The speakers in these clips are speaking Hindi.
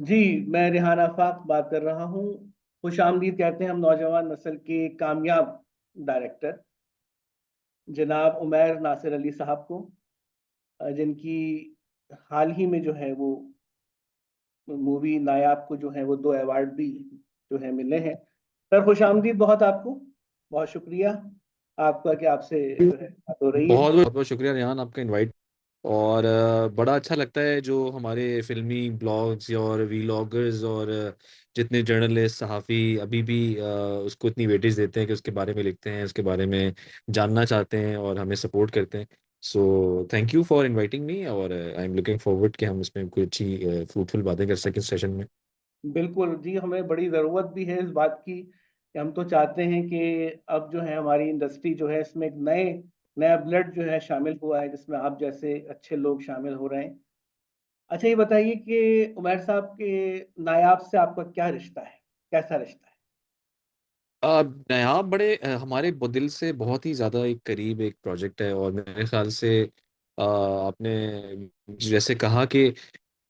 जी, मैं रेहान आफाक बात कर रहा हूँ। खुशामदीद कहते हैं हम नौजवान नस्ल के कामयाब डायरेक्टर जनाब उमैर नासिर अली साहब को, जिनकी हाल ही में जो है वो मूवी नायाब को जो है वो 2 अवार्ड भी जो है मिले हैं। सर खुशामदीद बहुत आपको, बहुत शुक्रिया आपका कि आपसे जो है बात हो रही है। बहुत बहुत बहुत शुक्रिया रेहान आपका इनवाइट। और बड़ा अच्छा लगता है जो हमारे फिल्मी ब्लॉग्स और वीलॉगर्स और जितने जर्नलिस्ट सहाफ़ी अभी भी उसको इतनी वेटेज देते हैं कि उसके बारे में लिखते हैं, उसके बारे में जानना चाहते हैं और हमें सपोर्ट करते हैं। So thank you for inviting me और आई एम लुकिंग फॉरवर्ड कि हम इसमें कोई अच्छी फ्रूटफुल बातें कर सकें इस सेशन में। बिल्कुल जी, हमें बड़ी ज़रूरत भी है इस बात की कि हम तो चाहते हैं कि अब जो है हमारी इंडस्ट्री जो है इसमें एक नया ब्लड जो है शामिल हुआ है, जिसमें आप जैसे अच्छे लोग शामिल हो रहे हैं। अच्छा, ये बताइए कि उमैर साहब के नायाब से आपका क्या रिश्ता है, कैसा रिश्ता है? नयाब बड़े हमारे दिल से बहुत ही ज़्यादा एक करीब एक प्रोजेक्ट है और मेरे ख्याल से आपने जैसे कहा कि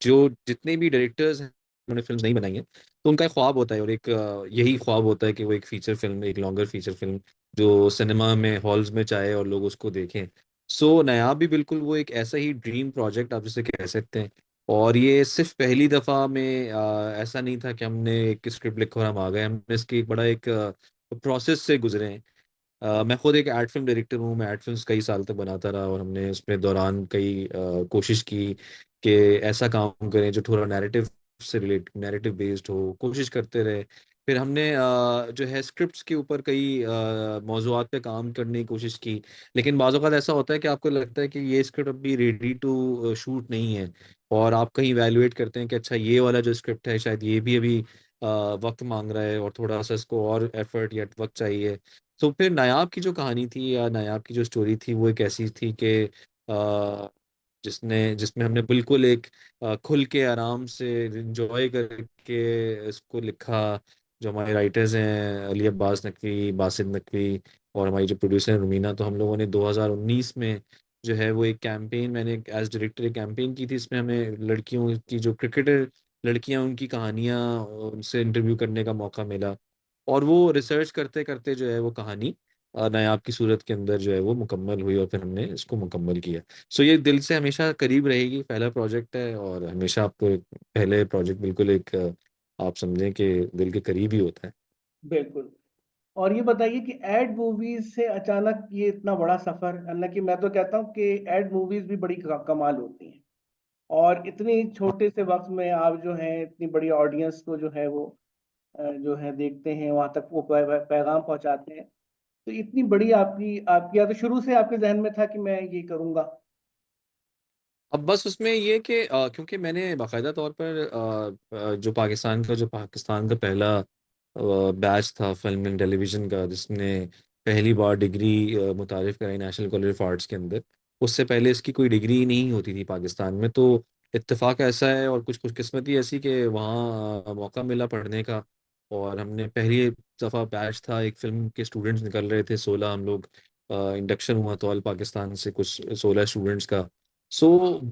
जो जितने भी डायरेक्टर्स हैं उन्होंने फिल्म नहीं बनाई है तो उनका एक ख्वाब होता है और एक यही ख्वाब होता है कि वो एक फीचर फिल्म, एक लॉन्गर फीचर फिल्म जो सिनेमा में हॉल्स में चाहे और लोग उसको देखें। सो नायाब भी बिल्कुल वो एक ऐसा ही ड्रीम प्रोजेक्ट आप जिसे कह सकते हैं। और ये सिर्फ पहली दफ़ा में ऐसा नहीं था कि हमने एक स्क्रिप्ट लिखा और हम आ गए, हमने इसकी एक बड़ा एक प्रोसेस से गुजरे हैं। मैं खुद एक एड फिल्म डायरेक्टर हूँ, मैं एड फिल्म्स कई साल तक बनाता रहा और हमने उसमें दौरान कई कोशिश की कि ऐसा काम करें जो थोड़ा नैरेटिव से रिलेट नैरेटिव बेस्ड हो, कोशिश करते रहे। फिर हमने जो है स्क्रिप्ट्स के ऊपर कई मौज़ूआत पे काम करने की कोशिश की। लेकिन बाज़ औक़ात ऐसा होता है कि आपको लगता है कि ये स्क्रिप्ट अभी रेडी टू शूट नहीं है और आप कहीं इवैल्यूएट करते हैं कि अच्छा ये वाला जो स्क्रिप्ट है शायद ये भी अभी वक्त मांग रहा है और थोड़ा सा इसको और एफर्ट या वक्त चाहिए। तो फिर नायाब की जो कहानी थी या नायाब की जो स्टोरी थी वो एक ऐसी थी कि जिसमें हमने बिल्कुल एक खुल के आराम से इंजॉय करके इसको लिखा। जो हमारे राइटर्स हैं अली अब्बास नकवी, बासित नकवी और हमारी जो प्रोड्यूसर है रुमीना, तो हम लोगों ने 2019 में जो है वो एक कैंपेन, मैंने एज डायरेक्टर एक कैंपेन की थी। इसमें हमें लड़कियों की जो क्रिकेटर लड़कियां उनकी कहानियां उनसे इंटरव्यू करने का मौका मिला और वो रिसर्च करते करते जो है वो कहानी नायाब की सूरत के अंदर जो है वो मुकम्मल हुई और फिर हमने इसको मुकम्मल किया। सो ये दिल से हमेशा करीब रहेगी, पहला प्रोजेक्ट है और हमेशा आपको एक पहले प्रोजेक्ट बिल्कुल एक आप समझें कि दिल के करीब ही होता है। बिल्कुल। और ये बताइए कि एड मूवीज से अचानक ये इतना बड़ा सफर, हालांकि मैं तो कहता हूँ कि एड मूवीज भी बड़ी कमाल होती हैं, और इतनी छोटे से वक्त में आप जो है इतनी बड़ी ऑडियंस को जो है वो जो है देखते हैं, वहां तक वो पैगाम पहुंचाते हैं। तो इतनी बड़ी आपकी आपकी या तो शुरू से आपके जहन में था कि मैं ये करूंगा? अब बस उसमें ये कि क्योंकि मैंने बाकायदा तौर पर जो पाकिस्तान का पहला बैच था फिल्म एंड टेलीविज़न का जिसने पहली बार डिग्री मुतारिफ कराई नेशनल कॉलेज ऑफ आर्ट्स के अंदर। उससे पहले इसकी कोई डिग्री नहीं होती थी पाकिस्तान में। तो इत्तेफाक ऐसा है और कुछ कुछ किस्मत ही ऐसी कि वहाँ मौका मिला पढ़ने का और हमने पहली दफ़ा बैच था, एक फ़िल्म के स्टूडेंट्स निकल रहे थे 16 हम लोग। इंडक्शन हुआ तो ऑल पाकिस्तान से कुछ 16 स्टूडेंट्स का। सो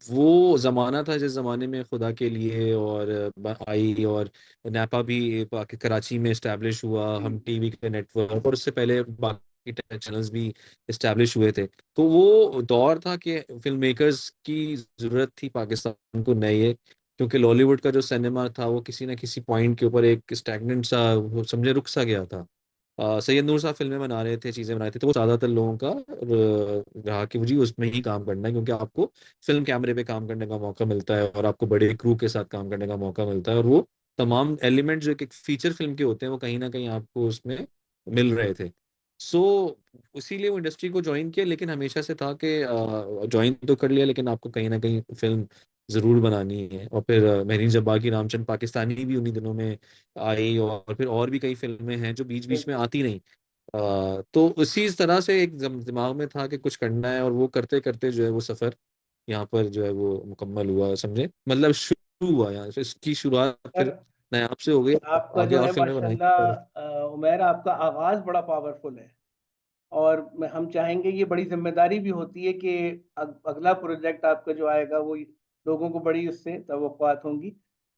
वो ज़माना था जिस ज़माने में खुदा के लिए और आई और नैपा भी कराची में इस्टेब्लिश हुआ, जी। हम टीवी के नेटवर्क और उससे पहले बाकी चैनल्स भी इस्टेब्लिश हुए थे। तो वो दौर था कि फिल्म मेकर्स की ज़रूरत थी पाकिस्तान को नए, क्योंकि लॉलीवुड का जो सिनेमा था वो किसी ना किसी पॉइंट के ऊपर एक स्टैगनेंट सा वो समझे रुक सा गया था। सैयद नूर साहब फिल्में बना रहे थे, चीज़ें बना रहे थे, तो वो ज़्यादातर लोगों का रहा कि वो जी उसमें ही काम करना है क्योंकि आपको फिल्म कैमरे पे काम करने का मौका मिलता है और आपको बड़े क्रू के साथ काम करने का मौका मिलता है और वो तमाम एलिमेंट जो एक फीचर फिल्म के होते हैं वो कहीं ना कहीं आपको उसमें मिल रहे थे। सो इसीलिए वो इंडस्ट्री को ज्वाइन किया, लेकिन हमेशा से था कि ज्वाइन तो कर लिया लेकिन आपको कहीं ना कहीं फिल्म ज़रूर बनानी है। और फिर मेहरीन जब्बार की रामचंद पाकिस्तानी भी उन्हीं दिनों में आई और फिर और भी कई फिल्में हैं जो बीच बीच में बिल्कुल। आती नहीं। तो उसी तरह से एक दिमाग में था कि कुछ करना है और वो करते करते जो है वो सफ़र यहाँ पर जो है वो मुकम्मल हुआ, समझे मतलब शुरू हुआ यहाँ से, इसकी शुरुआत पर फिर नायाब से हो गई। आपका आगे जो और है फिल्में बनाई और माशाल्लाह उमैर, आपका आगाज बड़ा पावरफुल है। और हम चाहेंगे, ये बड़ी जिम्मेदारी भी होती है कि अगला प्रोजेक्ट आपका जो आएगा वो लोगों को बड़ी उससे तवक्कुआत होंगी।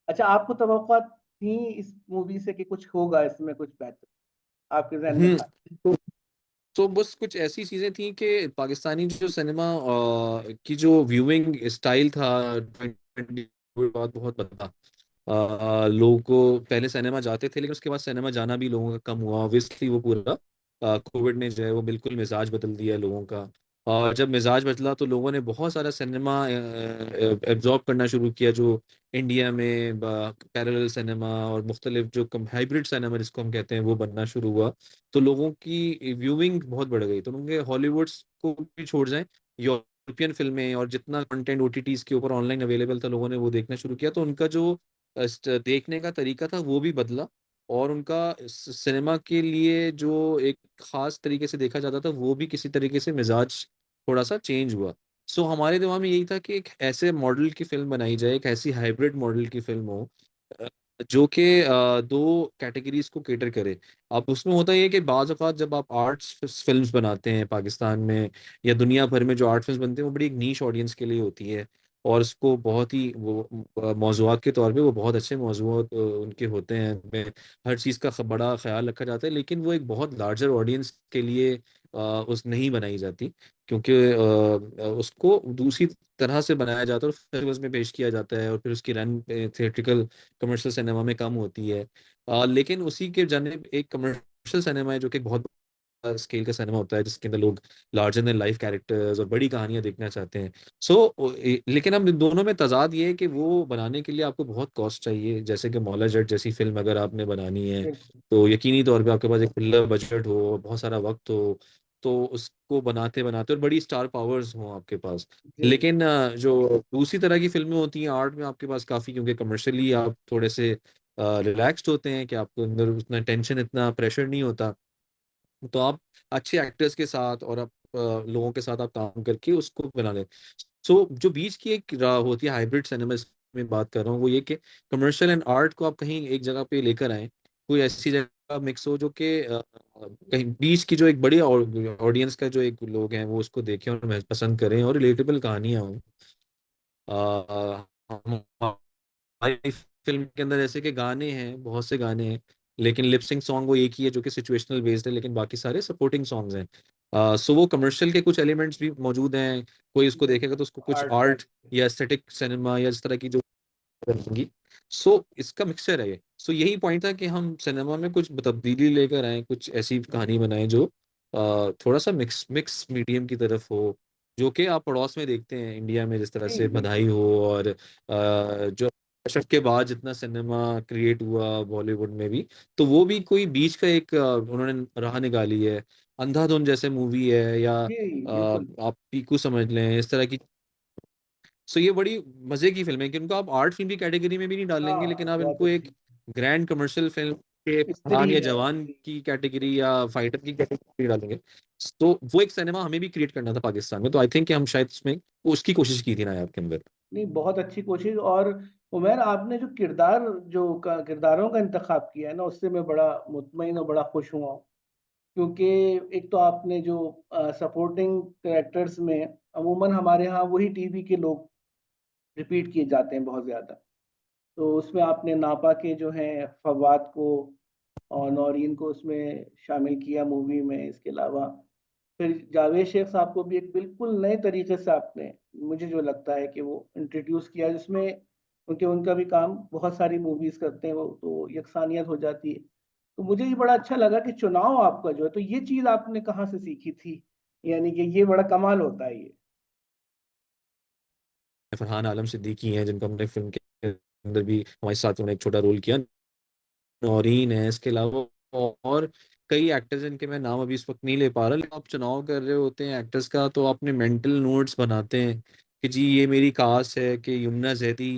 अच्छा, आपको तवक्कुआत थी इस मूवी से कि कुछ होगा इसमें कुछ बेहतर, आपके जहन में हम्म। था? तो बस कुछ ऐसी चीजें थी कि पाकिस्तानी जो सिनेमा की जो व्यूइंग स्टाइल था 2020 के बाद बहुत बदला। लोगों को पहले सिनेमा जाते थे, लेकिन उसके बाद सिनेमा जाना भी लोगों का कम हुआ। ऑब्वियसली वो पूरा कोविड ने जो है वो बिल्कुल मिजाज बदल दिया है लोगों का। और जब मिजाज बदला तो लोगों ने बहुत सारा सिनेमा एब्जॉर्ब करना शुरू किया, जो इंडिया में पैरेलल सिनेमा और मुख्तलिफ जो हाइब्रिड सिनेमा जिसको हम कहते हैं वो बनना शुरू हुआ। तो लोगों की व्यूइंग बहुत बढ़ गई, तो उनके हॉलीवुड्स को भी छोड़ जाएं, यूरोपियन फिल्में और जितना कंटेंट ओटीटीज के ऊपर ऑनलाइन अवेलेबल था लोगों ने वो देखना शुरू किया। तो उनका जो देखने का तरीका था वो भी बदला, और उनका सिनेमा के लिए जो एक खास तरीके से देखा जाता था वो भी किसी तरीके से मिजाज थोड़ा सा चेंज हुआ। सो हमारे दिमाग में यही था कि एक ऐसे मॉडल की फिल्म बनाई जाए, एक ऐसी हाइब्रिड मॉडल की फिल्म हो अ, जो कि दो कैटेगरीज को केटर करे। अब उसमें होता ही है कि बाज़ औक़ात जब आप आर्ट्स फिल्म्स बनाते हैं पाकिस्तान में या दुनिया भर में, जो आर्ट फिल्म बनते हैं वो बड़ी एक नीश ऑडियंस के लिए होती है, और उसको बहुत ही वो मौज़ूआत के तौर पे वो बहुत अच्छे मौज़ूआत उनके होते हैं, उनमें हर चीज़ का बड़ा ख्याल रखा जाता है, लेकिन वो एक बहुत लार्जर ऑडियंस के लिए उस नहीं बनाई जाती, क्योंकि उसको दूसरी तरह से बनाया जाता है और फेस्टिवल्स में पेश किया जाता है, और फिर उसकी रन थिएट्रिकल कमर्शियल सिनेमा में कम होती है। लेकिन उसी के जानिब एक कमर्शियल सिनेमा है जो कि बहुत स्केल का सिनेमा होता है, जिसके अंदर लोग लार्जर देन लाइफ कैरेक्टर्स और बड़ी कहानियां देखना चाहते हैं। लेकिन अब इन दोनों में तजाद ये है कि वो बनाने के लिए आपको बहुत कॉस्ट चाहिए। जैसे कि मौला जट जैसी फिल्म अगर आपने बनानी है, बिल्कुल। तो यकीनी तौर पे आपके पास एक खुला बजट हो, बहुत सारा वक्त हो, तो उसको बनाते बनाते, और बड़ी स्टार पावर्स हो आपके पास। जी। लेकिन जो दूसरी तरह की फिल्में होती हैं आर्ट में, आपके पास काफ़ी, क्योंकि कमर्शियली आप थोड़े से रिलैक्स्ड होते हैं कि आपको अंदर उतना टेंशन, इतना प्रेशर नहीं होता, तो आप अच्छे एक्टर्स के साथ और आप लोगों के साथ आप काम करके उसको बना लें। सो जो बीच की एक राह होती है हाइब्रिड सिनेमा में बात कर रहा हूँ, वो ये कि कमर्शियल एंड आर्ट को आप कहीं एक जगह पे लेकर आए, कोई ऐसी जगह मिक्स हो जो कि कहीं बीच की जो एक बड़ी ऑडियंस का जो एक लोग हैं वो उसको देखें और पसंद करें, और रिलेटेबल कहानियां हों। हमारी फिल्म के अंदर जैसे कि गाने हैं, बहुत से गाने हैं, लेकिन लिपसिंग सॉन्ग वो एक ही है जो कि सिचुएशनल बेस्ड है, लेकिन बाकी सारे सपोर्टिंग सॉन्ग्स हैं। सो वो कमर्शियल के कुछ एलिमेंट्स भी मौजूद हैं। कोई उसको देखेगा तो उसको कुछ आर्ट टाइप। आर्ट या एस्थेटिक सिनेमा या इस तरह की जो रहेंगी। सो इसका मिक्सचर है ये। सो यही पॉइंट था कि हम सिनेमा में कुछ तब्दीली लेकर आए, कुछ ऐसी कहानी बनाएं जो थोड़ा सा मिक्स मिक्स मीडियम की तरफ हो, जो कि आप पड़ोस में देखते हैं इंडिया में, जिस तरह जी से बधाई बिल्कुल। हो, और जो दशक के बाद जितना सिनेमा क्रिएट हुआ बॉलीवुड में भी, तो वो भी कोई बीच का एक उन्होंने राह निकाली है। अंधाधुन जैसे मूवी है, या जी बिल्कुल। आप पीकू समझ लें, इस तरह की। सो ये बड़ी मजे की फिल्म है कि उनको आप आर्ट फिल्म की कैटेगरी में भी नहीं डालेंगे, लेकिन हाँ, आप बहुत इनको एक अच्छी। ग्रैंड कमर्शियल फिल्म के स्त्री पठान या है जवान स्त्री। की कैटेगरी या फाइटर की कैटेगरी डालेंगे। तो वो एक सिनेमा हमें भी क्रिएट करना था पाकिस्तान में, तो आई थिंक कि हम शायद उसमें उसकी कोशिश की थी नायाब के अंदर। नहीं, बहुत अच्छी कोशिश। और उमर, आपने जो किरदारों का इंतखाब किया है ना, उससे मैं बड़ा मुतमईन और बड़ा खुश हुआ हूँ। क्योंकि एक तो आपने जो सपोर्टिंग कैरेक्टर्स में, अमूमन हमारे यहाँ वही टीवी के लोग रिपीट किए जाते हैं बहुत ज़्यादा। तो उसमें आपने नापा के जो हैं फवाद को और नौरीन को उसमें शामिल किया मूवी में। इसके अलावा फिर जावेद शेख साहब को भी एक बिल्कुल नए तरीके से आपने, मुझे जो लगता है कि वो इंट्रोड्यूस किया, जिसमें क्योंकि उनका भी काम बहुत सारी मूवीज करते हैं वो, तो यकसानियत हो जाती है। तो मुझे ये बड़ा अच्छा लगा कि चुनाव आपका जो है, तो ये चीज आपने कहाँ से सीखी थी? यानी कि ये बड़ा कमाल होता है ये। फरहान आलम सिद्दीकी हैं जिनको हमने फिल्म के अंदर भी हमारे साथ उन्होंने एक छोटा रोल किया, नौरीन है, इसके अलावा और कई एक्टर्स हैं इनके मैं नाम अभी इस वक्त नहीं ले पा रहा, लेकिन आप चुनाव कर रहे होते हैं एक्टर्स का तो आपने मेंटल नोट्स बनाते हैं कि जी ये मेरी कास्ट है, कि यमुना जैदी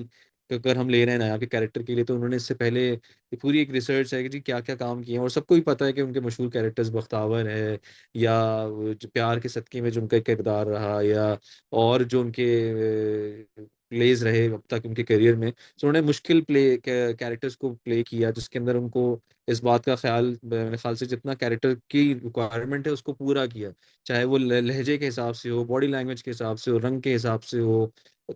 को अगर हम ले रहे हैं ना आपके कैरेक्टर के लिए, तो उन्होंने इससे पहले ये पूरी एक रिसर्च है कि जी क्या क्या काम किए हैं, और सबको ही पता है कि उनके मशहूर कैरेक्टर्स बख्तावर है, या वो जो प्यार के सदक़े में जो उनका किरदार रहा, या और जो उनके प्लेज रहे अब तक उनके करियर में। तो उन्होंने मुश्किल प्ले कैरेक्टर्स को प्ले किया, जिसके अंदर उनको इस बात का ख्याल, मेरे ख्याल से जितना कैरेक्टर की रिक्वायरमेंट है उसको पूरा किया। चाहे वो लहजे के हिसाब से हो, बॉडी लैंग्वेज के हिसाब से हो, रंग के हिसाब से हो।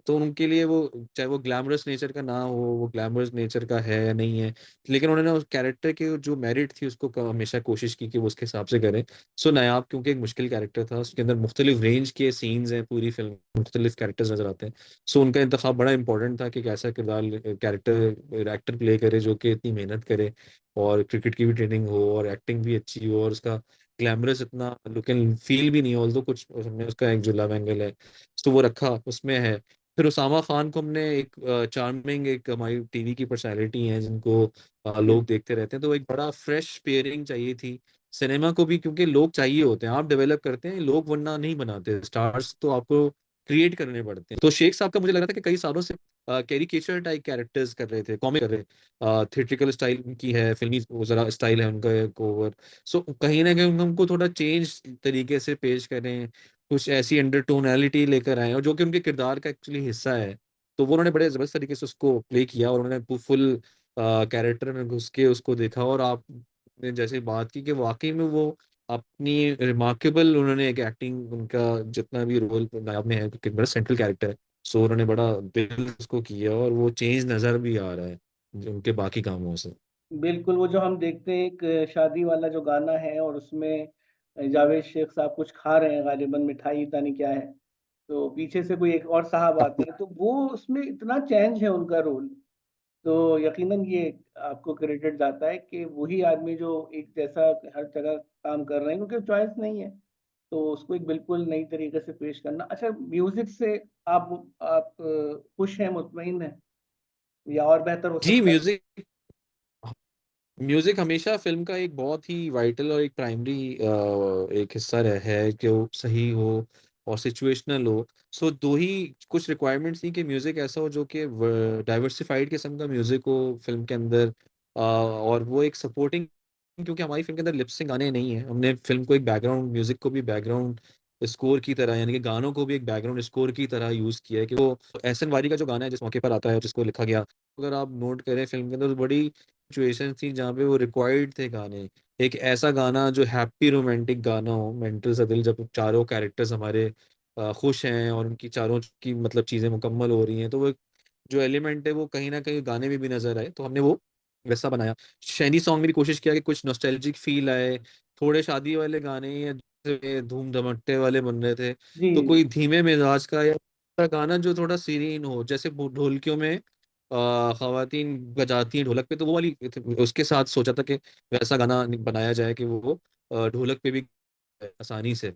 तो उनके लिए वो, चाहे वो ग्लैमरस नेचर का ना हो, वो ग्लैमरस नेचर का है या नहीं है, लेकिन उन्होंने उस कैरेक्टर की जो मेरिट थी उसको हमेशा कोशिश की कि वो उसके हिसाब से करें। सो नायाब क्योंकि एक मुश्किल कैरेक्टर था, उसके अंदर मुख्तलिफ रेंज के सीन्स हैं, पूरी फिल्म मुख्तलिफ कैरेक्टर्स नजर आते हैं। सो उनका इंतखाब बड़ा इंपॉर्टेंट था कि कैसा किरदार कैरेक्टर एक्टर प्ले करे जो कि इतनी मेहनत करे, और क्रिकेट की भी ट्रेनिंग हो और एक्टिंग भी अच्छी हो, और उसका ग्लैमरस इतना लुक एंड फील भी नहीं हो, ऑल्दो कुछ हमने उसका एक जो लव एंगल है तो वो रखा उसमें है। फिर उसामा खान को हमने एक चार्मिंग, एक हमारी टीवी की पर्सनैलिटी है जिनको लोग बिल्कुल देखते रहते हैं, तो एक बड़ा फ्रेश पेयरिंग चाहिए थी सिनेमा को भी, क्योंकि लोग चाहिए होते हैं, आप डेवलप करते हैं लोग, वरना नहीं बनाते स्टार्स, तो आपको क्रिएट करने पड़ते हैं। तो शेख साहब का मुझे लग रहा था कि कई सालों से कैरिकेचर टाइप कैरेक्टर्स कर रहे थे, कॉमिक कर रहे, थिएट्रिकल स्टाइल की है, फिल्मी वो जरा स्टाइल है उनका एक ओवर। सो कहीं ना कहीं उनको थोड़ा चेंज तरीके से पेश करें, कुछ ऐसी अंडरटोनैलिटी लेकर आए और जो कि उनके किरदार का एक्चुअली हिस्सा है। तो वो उन्होंने बड़े जबरदस्त तरीके से उसको प्ले किया, और उन्होंने फुल कैरेक्टर में घुस के उसको देखा, और आपने जैसे बात की कि वाकई में वो अपनी रिमार्केबल, उन्होंने एक एक्टिंग, उनका जितना भी रोल नायब में है क्योंकि बड़ा सेंट्रल कैरेक्टर है, सो उन्होंने बड़ा दिल उसको किया, और वो चेंज नजर भी आ रहा है उनके बाकी कामों से। बिल्कुल। वो जो हम देखते हैं एक शादी वाला जो गाना है और उसमें जावेद शेख साहब कुछ खा रहे हैं, गालिबन मिठाई पता नहीं क्या है, तो पीछे से कोई एक और साहब आते हैं, तो वो उसमें इतना चेंज है उनका रोल। तो यकीनन ये आपको क्रेडिट जाता है कि वही आदमी जो एक जैसा हर जगह काम कर रहे हैं, क्योंकि चॉइस नहीं है, तो उसको एक बिल्कुल नई तरीके से पेश करना। अच्छा, म्यूजिक से आप खुश हैं, मुतमईन हैं, या और बेहतर हो जी, सकता है? म्यूजिक, म्यूजिक हमेशा फिल्म का एक बहुत ही वाइटल और एक प्राइमरी एक हिस्सा रहा है कि वो सही हो और सिचुएशनल हो। सो दो ही कुछ रिक्वायरमेंट्स थी कि म्यूजिक ऐसा हो जो कि डाइवर्सिफाइड किस्म का म्यूजिक हो फिल्म के अंदर, और वो एक सपोर्टिंग, क्योंकि हमारी फिल्म के अंदर लिपसिंग गाने नहीं है, हमने फिल्म को एक बैकग्राउंड म्यूजिक को भी बैकग्राउंड स्कोर की तरह, यानी कि गानों को भी एक बैकग्राउंड स्कोर की तरह यूज किया है, कि वो एहसन वारी का जो गाना है जिस मौके पर आता है जिसको लिखा गया, अगर आप नोट करें फिल्म के अंदर तो बड़ी सिचुएशन थी जहाँ पे वो रिक्वायर्ड थे गाने। एक ऐसा गाना जो हैप्पी रोमांटिक गाना हो, मेंटल सा दिल, जब चारों कैरेक्टर्स हमारे खुश हैं और उनकी चारों की मतलब चीजें मुकम्मल हो रही हैं, तो वो जो एलिमेंट है वो कहीं ना कहीं गाने में भी नजर आए, तो हमने वो वैसा बनाया। शैनी सॉन्ग में भी कोशिश किया कि कुछ नॉस्टैल्जिक फील आए, थोड़े शादी वाले गाने या जैसे धूम धमकते वाले बन रहे थे, जी। तो कोई धीमे मिजाज का या ऐसा गाना जो थोड़ा सीरीन हो, जैसे ढोलकियों में खवातीन बजाती हैं ढोलक पे, तो वो वाली उसके साथ सोचा था कि वैसा गाना बनाया जाए कि वो ढोलक पे भी आसानी से,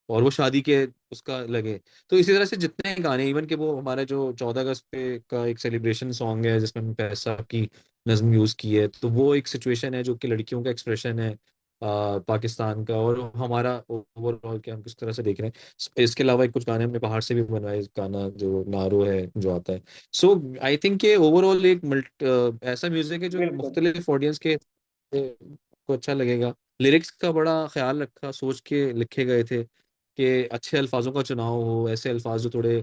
और वो शादी के उसका लगे। तो इसी तरह से जितने गाने, इवन कि वो हमारा जो 14 अगस्त पे का एक सेलिब्रेशन सॉन्ग है जिसमें हमने पैसा की नज्म यूज की है, तो वो एक सिचुएशन है जो कि लड़कियों का एक्सप्रेशन है पाकिस्तान का, और हमारा ओवरऑल कि हम किस तरह से देख रहे हैं। इसके अलावा कुछ गाने हमने बाहर से भी बनवाए, गाना जो नारो है जो आता है। सो आई थिंक कि ओवरऑल एक ऐसा म्यूजिक है जो बिल्कुल मुख्तलिफ ऑडियंस के को अच्छा लगेगा। लिरिक्स का बड़ा ख्याल रखा, सोच के लिखे गए थे कि अच्छे अल्फाजों का चुनाव हो, ऐसे अल्फाज जो थोड़े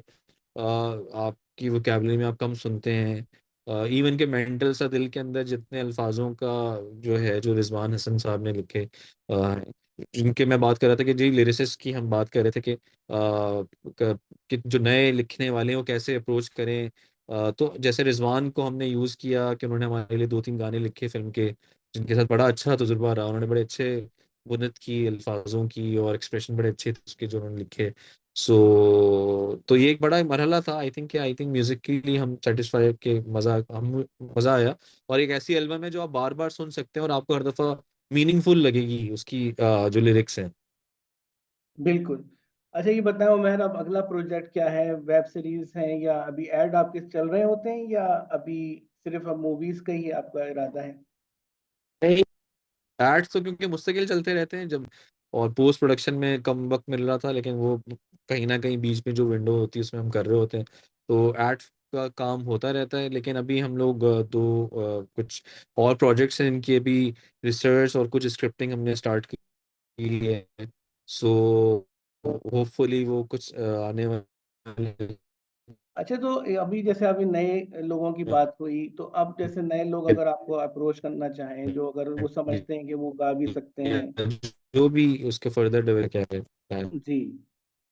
आपकी वोकैबुलरी में आप कम सुनते हैं। इवन के मेंटल सा दिल के अंदर जितने अल्फाजों का जो है, जो रिजवान हसन साहब ने लिखे, जिनके मैं बात कर रहा था कि जी लिरिसिस्ट की हम बात कर रहे थे कि कि जो नए लिखने वाले हैं वो कैसे अप्रोच करें। तो जैसे रिजवान को हमने यूज़ किया कि उन्होंने हमारे लिए 2-3 गाने लिखे फिल्म के, जिनके साथ बड़ा अच्छा तजुर्बा रहा, उन्होंने बड़े अच्छे बुनत की अल्फाजों की, और एक्सप्रेशन बड़े अच्छे थे उसके जो उन्होंने लिखे। तो ये एक बड़ा मरहला था। आई थिंक म्यूजिक के लिए हम सेटिस्फाई के मजा आया, और एक ऐसी एल्बम है जो आप बार बार सुन सकते हैं और आपको हर दफा मीनिंगफुल लगेगी उसकी जो लिरिक्स हैं। बिल्कुल। अच्छा, ये बताओ मेहर, अब अगला प्रोजेक्ट क्या है? वेब सीरीज है, या अभी एड आपके चल रहे होते हैं, या अभी सिर्फ अब मूवीज का ही आपका इरादा है? एड्स तो क्योंकि मुस्तकिल चलते रहते हैं जब, और पोस्ट प्रोडक्शन में कम वक्त मिल रहा था, लेकिन वो कहीं ना कहीं बीच में जो विंडो होती है उसमें हम कर रहे होते हैं, तो एड्स का काम होता रहता है। लेकिन अभी हम लोग कुछ और प्रोजेक्ट्स हैं इनकी अभी रिसर्च और कुछ स्क्रिप्टिंग हमने स्टार्ट की है। सो होपफुली वो कुछ आने वाले अच्छा, तो अभी जैसे अभी नए लोगों की बात हुई, तो अब जैसे नए लोग अगर आपको अप्रोच करना चाहें, जो अगर वो समझते हैं कि वो गा भी सकते हैं। जो भी उसके फर्दर डेवलप क्या है। जी।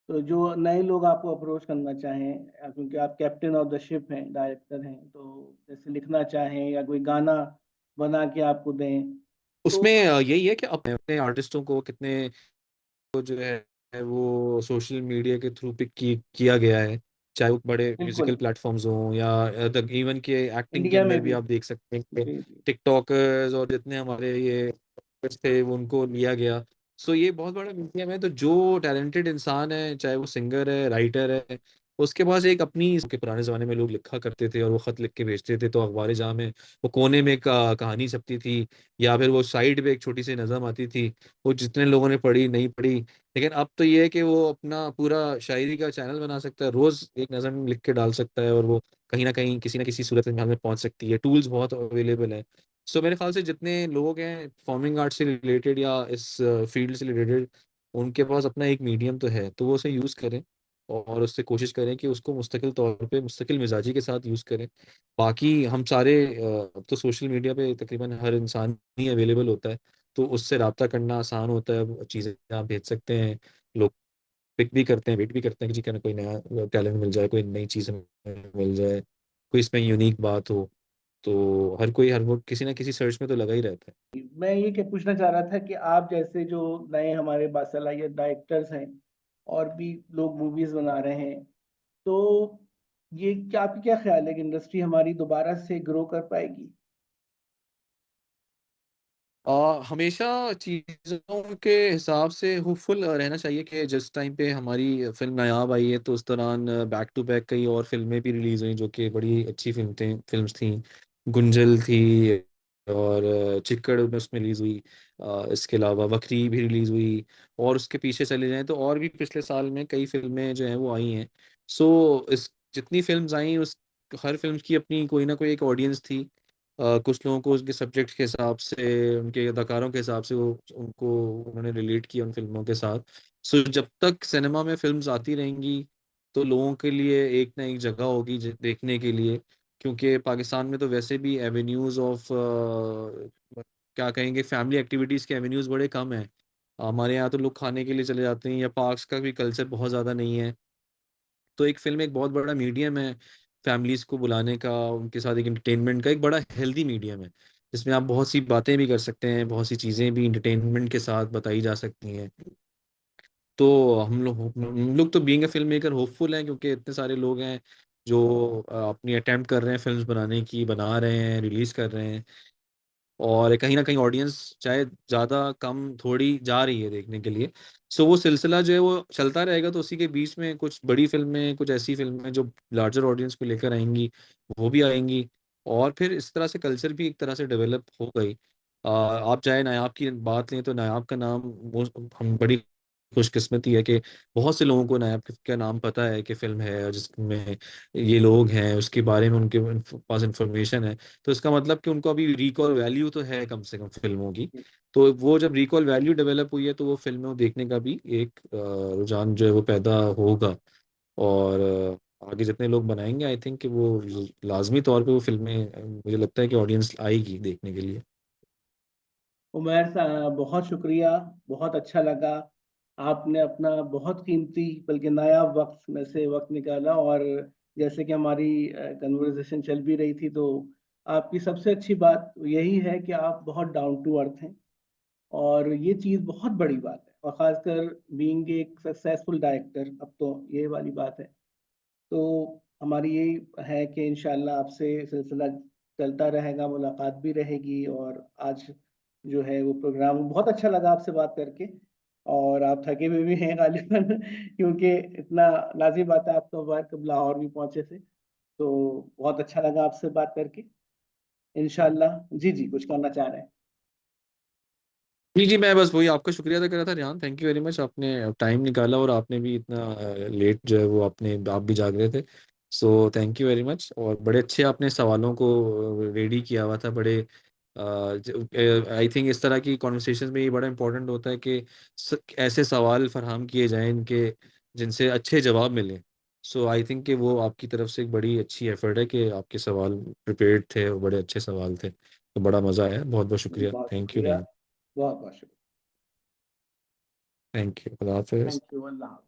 तो जो नए लोग आपको अप्रोच करना चाहें, क्योंकि आप कैप्टन ऑफ द शिप हैं, डायरेक्टर हैं, तो जैसे लिखना चाहें या कोई गाना बना के आपको दें, तो। उसमें यही है कि अपने अपने आर्टिस्टों को कितने को जो है वो सोशल मीडिया के थ्रू पिक किया गया है, चाहे वो बड़े बिल्कुल। म्यूजिकल प्लेटफॉर्म्स हों या तक इवन के एक्टिंग के इंडिया में अंदर भी भी। आप देख सकते हैं कि जी जी। टिकटॉकर्स और जितने हमारे ये थे वो उनको लिया गया। सो ये बहुत बड़ा मीडियम है, तो जो टैलेंटेड इंसान है, चाहे वो सिंगर है, राइटर है, उसके पास एक अपनी के पुराने जमाने में लोग लिखा करते थे और वो खत लिख के भेजते थे, तो अखबार जहाँ में वो कोने में एक कहानी छपती थी, या फिर वो साइड पे एक छोटी सी नज़म आती थी, वो जितने लोगों ने पढ़ी नहीं पढ़ी। लेकिन अब तो ये है कि वो अपना पूरा शायरी का चैनल बना सकता है, रोज एक नज़म लिख के डाल सकता है, और वो कहीं ना किसी सूरत में पहुंच सकती है। टूल्स बहुत अवेलेबल है। सो मेरे ख्याल से जितने लोग हैं परफॉर्मिंग आर्ट से रिलेटेड या इस फील्ड से रिलेटेड, उनके पास अपना एक मीडियम तो है, तो वो उसे यूज़ करें और उससे कोशिश करें कि उसको मुस्तकिल तौर पे मुस्तकिल मिजाजी के साथ यूज़ करें। बाकी हम सारे अब तो सोशल मीडिया पे तकरीबन हर इंसान ही अवेलेबल होता है, तो उससे रब्ता करना आसान होता है, चीज़ें आप भेज सकते हैं। लोग पिक भी करते हैं, वेट भी करते हैं कि जी क्या कोई नया टैलेंट मिल जाए, कोई नई चीज़ हमें मिल जाए, कोई इसमें यूनिक बात हो। तो हर कोई हर वो किसी ना किसी सर्च में तो लगा ही रहता है। मैं ये क्या पूछना चाह रहा था कि आप जैसे जो नए हमारे बासलाहियत डायरेक्टर्स हैं, और भी लोग मूवीज बना रहे हैं, तो ये क्या, आपकी क्या ख्याल है कि इंडस्ट्री हमारी दोबारा से ग्रो कर पाएगी? हमेशा चीज़ों के हिसाब से होपफुल रहना चाहिए कि जिस टाइम पे हमारी फिल्म नायाब आई है, तो उस दौरान बैक टू बैक कई और फिल्में भी रिलीज हुई जो कि बड़ी अच्छी फिल्म्स थी। गुंजल थी, और चिक्कड़ में उसमें रिलीज हुई। इसके अलावा बकरी भी रिलीज हुई, और उसके पीछे चले जाएं तो और भी पिछले साल में कई फिल्में जो हैं वो आई हैं। सो इस जितनी फिल्म्स आई, उस हर फिल्म की अपनी कोई ना कोई एक ऑडियंस थी। कुछ लोगों को उनके सब्जेक्ट के हिसाब से, उनके अदाकारों के हिसाब से वो उनको उन्होंने रिलेट किया उन फिल्मों के साथ। सो जब तक सिनेमा में फिल्म्स आती रहेंगी, तो लोगों के लिए एक ना एक जगह होगी देखने के लिए। क्योंकि पाकिस्तान में तो वैसे भी एवेन्यूज़ ऑफ क्या कहेंगे, फैमिली एक्टिविटीज़ के एवेन्यूज़ बड़े कम हैं। हमारे यहाँ तो लोग खाने के लिए चले जाते हैं, या पार्क्स का भी कल्चर बहुत ज़्यादा नहीं है। तो एक फिल्म एक बहुत बड़ा मीडियम है फैमिलीज को बुलाने का, उनके साथ एक एंटरटेनमेंट का एक बड़ा हेल्दी मीडियम है, जिसमें आप बहुत सी बातें भी कर सकते हैं, बहुत सी चीज़ें भी इंटरटेनमेंट के साथ बताई जा सकती हैं। तो हम लोग तो being a film maker hopeful हैं, क्योंकि इतने सारे लोग हैं जो अपनी अटेम्प्ट कर रहे हैं फिल्म्स बनाने की, बना रहे हैं, रिलीज कर रहे हैं। और कहीं ना कहीं ऑडियंस चाहे ज़्यादा कम थोड़ी जा रही है देखने के लिए। सो वो सिलसिला जो है वो चलता रहेगा, तो उसी के बीच में कुछ बड़ी फिल्में, कुछ ऐसी फिल्में जो लार्जर ऑडियंस को लेकर आएंगी, वो भी आएंगी। और फिर इस तरह से कल्चर भी एक तरह से डेवलप हो गई। आप चाहे नायाब की बात लें, तो नायाब का नाम हम बड़ी खुशकिस्मती है कि बहुत से लोगों को नायाब का नाम पता है कि फिल्म है और जिसमें ये लोग हैं, उसके बारे में उनके पास इंफॉर्मेशन है। तो इसका मतलब कि उनको अभी रिकॉल वैल्यू तो है कम से कम फिल्मों की। तो वो जब रिकॉल वैल्यू डेवलप हुई है, तो वो फिल्मों देखने का भी एक रुझान जो है वो पैदा होगा। और आगे जितने लोग बनाएंगे, आई थिंक कि वो लाजमी तौर पे वो फिल्में मुझे लगता है कि ऑडियंस आएगी देखने के लिए। उमैर साहब, बहुत शुक्रिया। बहुत अच्छा लगा। आपने अपना बहुत कीमती, बल्कि नायाब वक्त में से वक्त निकाला, और जैसे कि हमारी कन्वर्सेशन चल भी रही थी, तो आपकी सबसे अच्छी बात यही है कि आप बहुत डाउन टू अर्थ हैं, और ये चीज़ बहुत बड़ी बात है, और ख़ासकर बीइंग एक सक्सेसफुल डायरेक्टर, अब तो ये वाली बात है। तो हमारी यही है कि इंशाल्लाह आपसे सिलसिला चलता रहेगा, मुलाकात भी रहेगी। और आज जो है वो प्रोग्राम बहुत अच्छा लगा आपसे बात करके। और आप थके हुए भी हैं गालिबन क्योंकि इतना लाजिम बात है, आप तो कब लाहौर भी पहुंचे थे। तो बहुत अच्छा लगा आपसे बात करके। इंशाल्लाह। जी जी, कुछ करना चाह रहे हैं? जी जी, मैं बस वही आपका शुक्रिया अदा कर रहा था Riyan, thank you very much, आपने टाइम निकाला और आपने भी इतना लेट जो है वो आपने आप भी जाग रहे थे। So thank you very much, और बड़े अच्छे आपने सवालों को रेडी किया हुआ था, बड़े आई थिंक इस तरह की कॉन्वर्सेशन में ये बड़ा इंपॉर्टेंट होता है कि ऐसे सवाल फराहम किए जाएं इनके, जिनसे अच्छे जवाब मिलें। सो आई थिंक कि वो आपकी तरफ से एक बड़ी अच्छी एफर्ट है कि आपके सवाल प्रिपेयर्ड थे और बड़े अच्छे सवाल थे, तो बड़ा मज़ा आया। बहुत बहुत शुक्रिया। बहुत थैंक यू शुक्रिया। नईम। बहुत बहुत शुक्रिया। Thank you. खुदा हाफिज़। Thank you. अल्लाह हाफ़िज़।